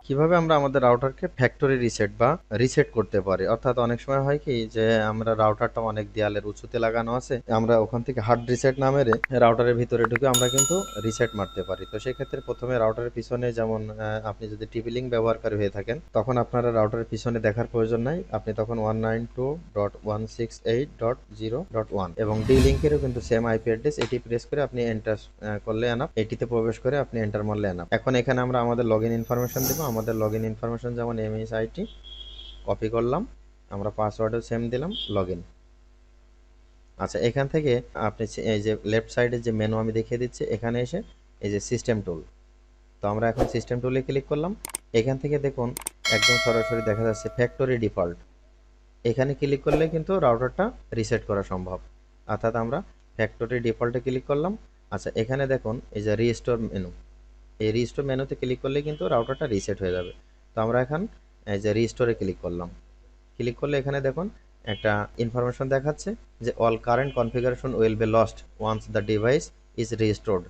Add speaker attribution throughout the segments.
Speaker 1: কিভাবে আমরা আমাদের রাউটারকে ফ্যাক্টরি রিসেট বা রিসেট করতে পারি, অর্থাৎ অনেক সময় হয় কি যে আমরা রাউটারটা অনেক দেয়ালের উঁচুতে লাগানো আছে, আমরা ওখান থেকে হার্ড রিসেট না মেরে রাউটারের ভিতরে ঢুকে আমরা কিন্তু রিসেট মারতে পারি। তো সেই ক্ষেত্রে প্রথমে রাউটারের পিছনে যেমন আপনি যদি টিপি লিঙ্ক ব্যবহারকারী হয়ে থাকেন তখন আপনারা রাউটারের পিছনে দেখার প্রয়োজন নাই, আপনি তখন 192.168.0.1 এবং ডি লিঙ্কেরও কিন্তু সেম আইপি অ্যাড্রেস, এটি প্রেস করে আপনি এন্টার করলে এনাফ, এটিতে প্রবেশ করে আপনি এন্টার মারলে এনাফ। এখন এখানে আমরা আমাদের লগইন ইনফরমেশন দেবো, আমাদের লগইন ইনফরমেশন যেমন এমএসআইটি কপি করলাম, আমরা পাসওয়ার্ডও সেম দিলাম, লগইন। আচ্ছা, এখান থেকে আপনি এই যে লেফট সাইডে যে মেনু আমি দেখিয়ে দিচ্ছি, এখানে এসে এই যে সিস্টেম টুল, তো আমরা এখন সিস্টেম টুলে ক্লিক করলাম। এখান থেকে দেখুন একদম সরাসরি দেখা যাচ্ছে ফ্যাক্টরি ডিফল্ট, এখানে ক্লিক করলে কিন্তু রাউটারটা রিসেট করা সম্ভব, অর্থাৎ আমরা ফ্যাক্টরি ডিফল্টে ক্লিক করলাম। আচ্ছা, এখানে দেখুন এই যে রিস্টোর মেনু, এই রিস্টোর মেনুতে ক্লিক করলে কিন্তু রাউটারটা রিসেট হয়ে যাবে। তো আমরা এখন এই যে রিস্টোরে ক্লিক করলাম, ক্লিক করলে এখানে দেখুন একটা ইনফরমেশন দেখাচ্ছে যে all current configuration will be lost once the device is restored,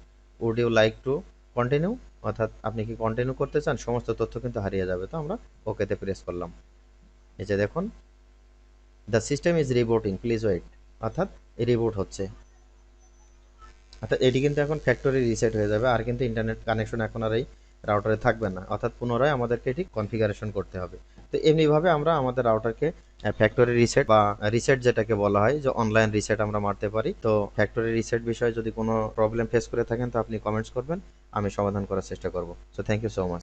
Speaker 1: would you like to continue, অর্থাৎ আপনি কি কন্টিনিউ করতে চান, সমস্ত তথ্য কিন্তু হারিয়ে যাবে। তো আমরা ওকেতে প্রেস করলাম। এই যে দেখুন the system is rebooting please wait, অর্থাৎ রিবুট হচ্ছে, অর্থাৎ এটি কিন্তু এখন ফ্যাক্টরি রিসেট হয়ে যাবে, আর কিন্তু ইন্টারনেট কানেকশন এখন আর এই রাউটারে থাকবে না, অর্থাৎ পুনরায় আমাদেরকে এটি কনফিগারেশন করতে হবে। তো এমনিভাবে আমরা আমাদের রাউটারকে ফ্যাক্টরি রিসেট বা রিসেট যেটাকে বলা হয় যে অনলাইন রিসেট আমরা মারতে পারি। তো ফ্যাক্টরি রিসেট বিষয়ে যদি কোনো প্রবলেম ফেস করে থাকেন তো আপনি কমেন্টস করবেন, আমি সমাধান করার চেষ্টা করব। So thank you so much.